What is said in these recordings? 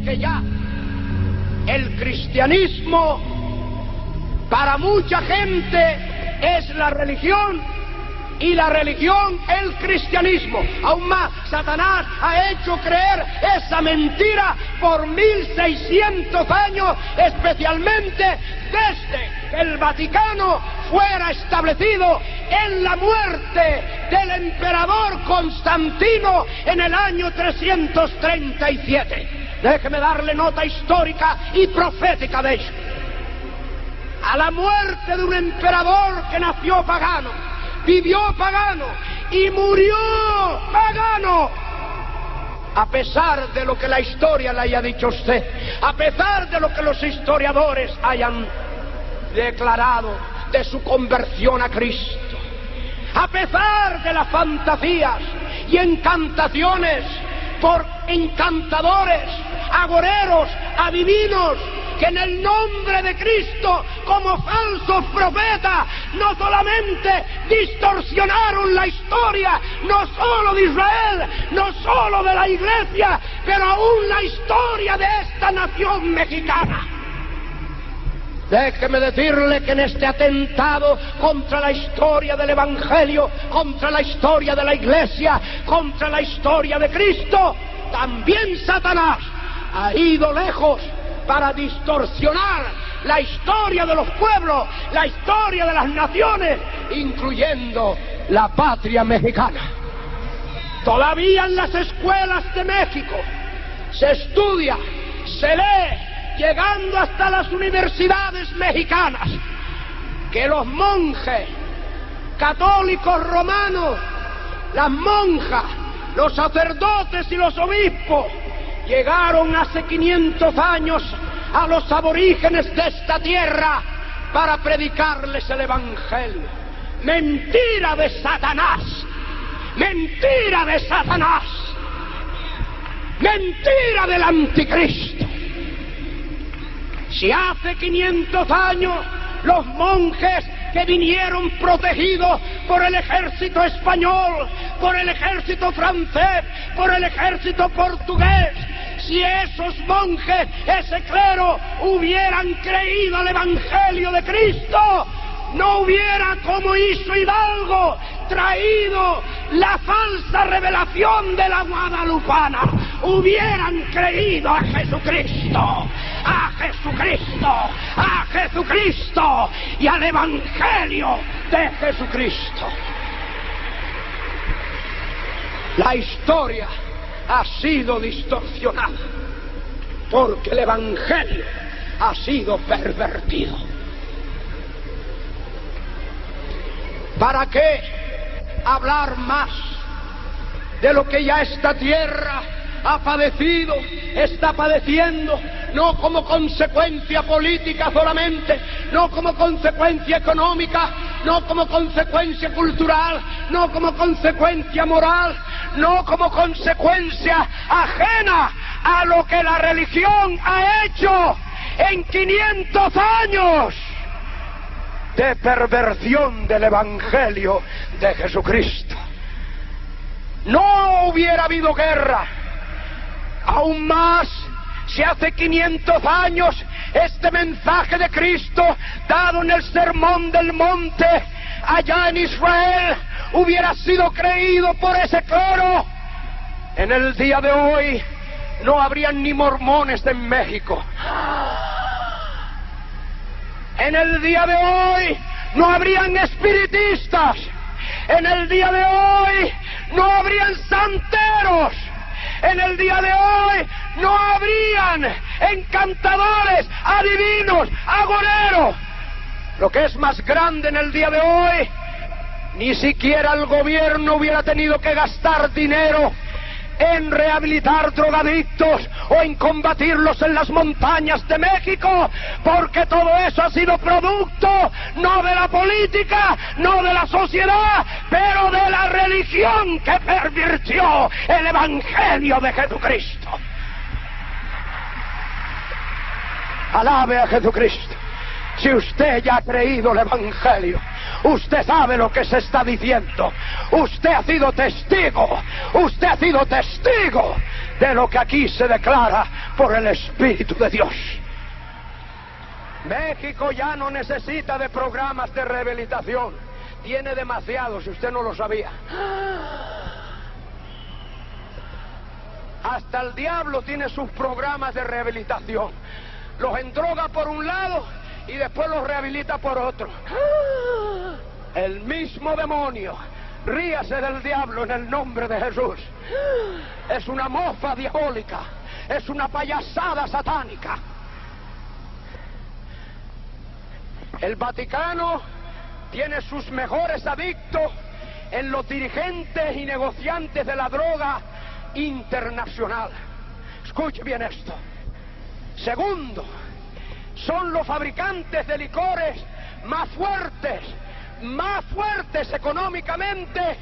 que ya el cristianismo para mucha gente es la religión y la religión el cristianismo. Aún más, Satanás ha hecho creer esa mentira por 1600 años, especialmente desde que el Vaticano fuera establecido en la muerte del emperador Constantino en el año 337. Déjeme darle nota histórica y profética de ello. A la muerte de un emperador que nació pagano, vivió pagano y murió pagano, a pesar de lo que la historia le haya dicho a usted, a pesar de lo que los historiadores hayan declarado de su conversión a Cristo, a pesar de las fantasías y encantaciones por encantadores, agoreros, adivinos, que en el nombre de Cristo, como falsos profetas, no solamente distorsionaron la historia, no solo de Israel, no solo de la Iglesia, pero aún la historia de esta nación mexicana. Déjeme decirle que en este atentado contra la historia del Evangelio, contra la historia de la Iglesia, contra la historia de Cristo, también Satanás ha ido lejos para distorsionar la historia de los pueblos, la historia de las naciones, incluyendo la patria mexicana. Todavía en las escuelas de México se estudia, se lee, llegando hasta las universidades mexicanas, que los monjes católicos romanos, las monjas, los sacerdotes y los obispos llegaron hace 500 años a los aborígenes de esta tierra para predicarles el Evangelio. Mentira de Satanás, mentira de Satanás, mentira del anticristo. Si hace 500 años los monjes que vinieron protegidos por el ejército español, por el ejército francés, por el ejército portugués, si esos monjes, ese clero, hubieran creído al Evangelio de Cristo, no hubiera, como hizo Hidalgo, traído la falsa revelación de la guadalupana. Hubieran creído a Jesucristo, a Jesucristo, a Jesucristo y al Evangelio de Jesucristo. La historia ha sido distorsionada porque el Evangelio ha sido pervertido. ¿Para qué hablar más de lo que ya esta tierra ha padecido, está padeciendo, no como consecuencia política solamente, no como consecuencia económica, no como consecuencia cultural, no como consecuencia moral, no como consecuencia ajena a lo que la religión ha hecho en 500 años de perversión del Evangelio de Jesucristo? No hubiera habido guerra. Aún más, si hace 500 años este mensaje de Cristo, dado en el Sermón del Monte, allá en Israel, hubiera sido creído por ese clero, en el día de hoy no habrían ni mormones en México. En el día de hoy no habrían espiritistas. En el día de hoy no habrían santeros. En el día de hoy no habrían encantadores, adivinos, agoreros. Lo que es más grande en el día de hoy, ni siquiera el gobierno hubiera tenido que gastar dinero en rehabilitar drogadictos o en combatirlos en las montañas de México, porque todo eso ha sido producto no de la política, no de la sociedad, pero de la religión que pervirtió el Evangelio de Jesucristo. Alabe a Jesucristo. Si usted ya ha creído el Evangelio, usted sabe lo que se está diciendo. Usted ha sido testigo de lo que aquí se declara por el Espíritu de Dios. México ya no necesita de programas de rehabilitación. Tiene demasiado, si usted no lo sabía. Hasta el diablo tiene sus programas de rehabilitación. Los endroga por un lado y después los rehabilita por otro. El mismo demonio. Ríase del diablo en el nombre de Jesús. Es una mofa diabólica. Es una payasada satánica. El Vaticano tiene sus mejores adictos en los dirigentes y negociantes de la droga internacional. Escuche bien esto. Segundo, son los fabricantes de licores más fuertes económicamente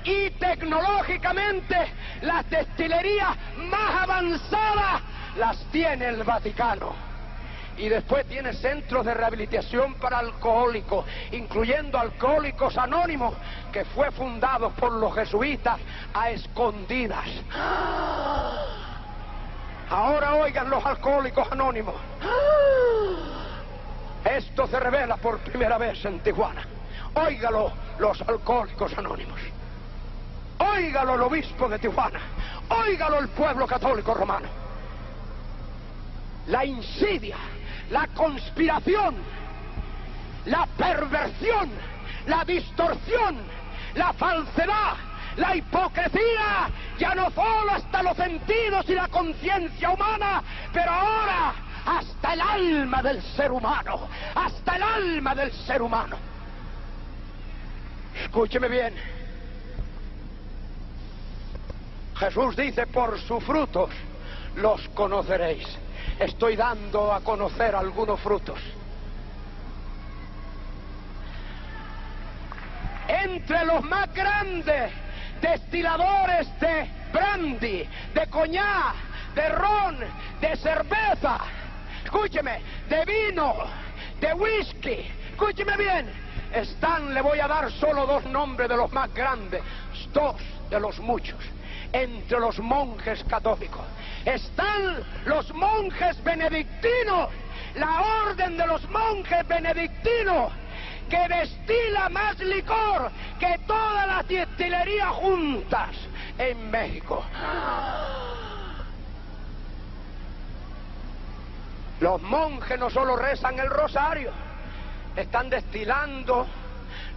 y tecnológicamente. Las destilerías más avanzadas las tiene el Vaticano. Y después tiene centros de rehabilitación para alcohólicos, incluyendo Alcohólicos Anónimos, que fue fundado por los jesuitas a escondidas. Ahora oigan los Alcohólicos Anónimos. Esto se revela por primera vez en Tijuana. Óigalo los Alcohólicos Anónimos. Óigalo el obispo de Tijuana. Óigalo el pueblo católico romano. La insidia, la conspiración, la perversión, la distorsión, la falsedad, la hipocresía, ya no solo hasta los sentidos y la conciencia humana, pero ahora hasta el alma del ser humano, hasta el alma del ser humano. Escúcheme bien. Jesús dice, por sus frutos los conoceréis. Estoy dando a conocer algunos frutos. Entre los más grandes destiladores de brandy, de coñac, de ron, de cerveza, escúcheme, de vino, de whisky, escúcheme bien, están, le voy a dar solo dos nombres de los más grandes, dos de los muchos. Entre los monjes católicos están los monjes benedictinos, la orden de los monjes benedictinos, que destila más licor que todas las destilerías juntas en México. Los monjes no solo rezan el rosario, están destilando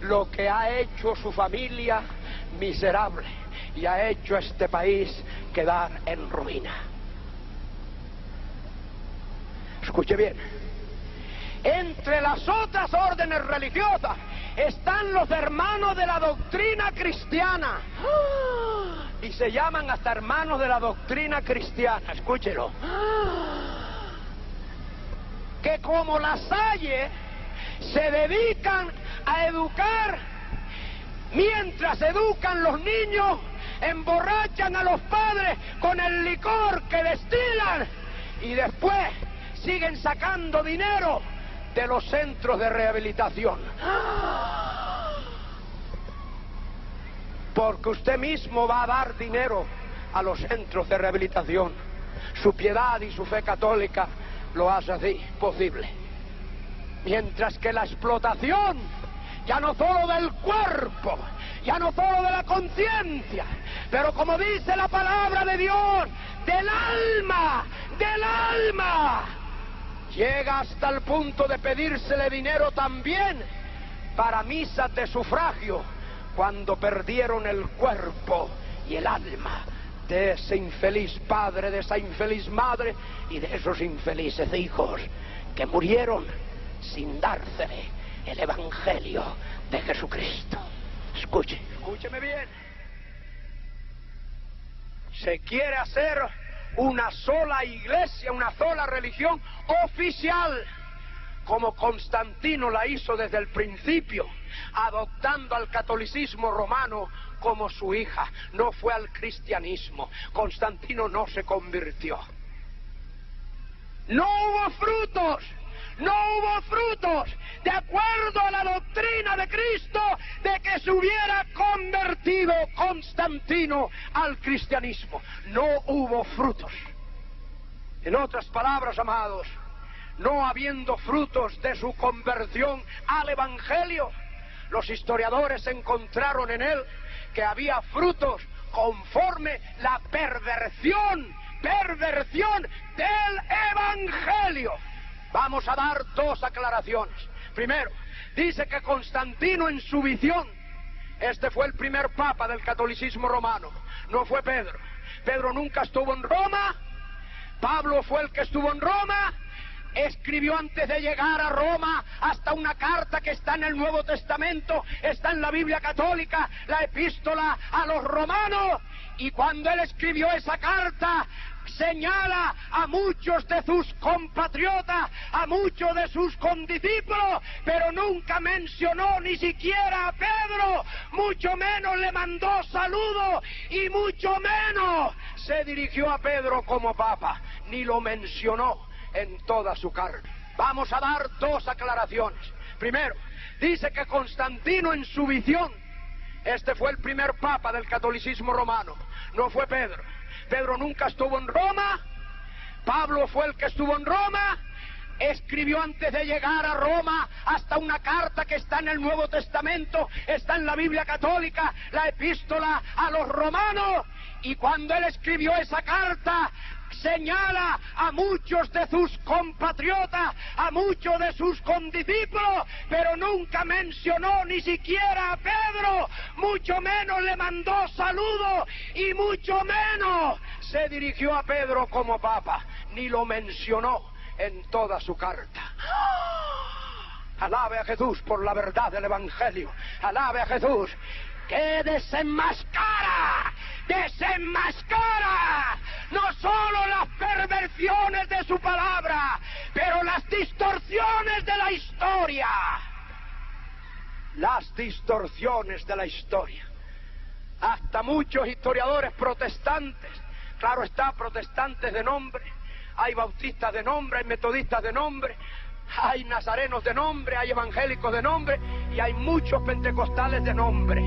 lo que ha hecho su familia miserable y ha hecho a este país quedar en ruina. Escuche bien. Entre las otras órdenes religiosas están los hermanos de la doctrina cristiana. Y se llaman hasta hermanos de la doctrina cristiana, escúchelo. Que como La Salle se dedican a educar, mientras educan los niños, emborrachan a los padres con el licor que destilan y después siguen sacando dinero de los centros de rehabilitación. Porque usted mismo va a dar dinero a los centros de rehabilitación. Su piedad y su fe católica lo hace así posible. Mientras que la explotación, ya no solo del cuerpo, ya no solo de la conciencia, pero como dice la palabra de Dios, del alma, llega hasta el punto de pedírsele dinero también para misas de sufragio, cuando perdieron el cuerpo y el alma de ese infeliz padre, de esa infeliz madre y de esos infelices hijos que murieron sin dársele el evangelio de Jesucristo. Escúcheme bien. Se quiere hacer una sola iglesia, una sola religión oficial, como Constantino la hizo desde el principio, adoptando al catolicismo romano como su hija. No fue al cristianismo. Constantino no se convirtió. No hubo frutos. No hubo frutos de acuerdo a la doctrina de Cristo de que se hubiera convertido Constantino al cristianismo. No hubo frutos. En otras palabras, amados, no habiendo frutos de su conversión al Evangelio, los historiadores encontraron en él que había frutos conforme la perversión del Evangelio. Vamos a dar dos aclaraciones. Primero, dice que Constantino en su visión, este fue el primer papa del catolicismo romano, no fue Pedro. Pedro nunca estuvo en Roma, Pablo fue el que estuvo en Roma, escribió antes de llegar a Roma hasta una carta que está en el Nuevo Testamento, está en la Biblia católica, la epístola a los romanos, y cuando él escribió esa carta, señala a muchos de sus compatriotas, a muchos de sus condiscípulos, pero nunca mencionó ni siquiera a Pedro, mucho menos le mandó saludos y mucho menos se dirigió a Pedro como papa, ni lo mencionó en toda su carta. Vamos a dar dos aclaraciones. Primero, dice que Constantino en su visión, este fue el primer papa del catolicismo romano, no fue Pedro. Pedro nunca estuvo en Roma, Pablo fue el que estuvo en Roma, escribió antes de llegar a Roma hasta una carta que está en el Nuevo Testamento, está en la Biblia católica, la epístola a los romanos, y cuando él escribió esa carta, señala a muchos de sus compatriotas, a muchos de sus condiscípulos, pero nunca mencionó ni siquiera a Pedro, mucho menos le mandó saludos y mucho menos se dirigió a Pedro como papa, ni lo mencionó en toda su carta. Alabe a Jesús por la verdad del Evangelio, alabe a Jesús, que desenmascara no solo las perversiones de su palabra, pero las distorsiones de la historia. Las distorsiones de la historia. Hasta muchos historiadores protestantes, claro está, protestantes de nombre, hay bautistas de nombre, hay metodistas de nombre, hay nazarenos de nombre, hay evangélicos de nombre y hay muchos pentecostales de nombre.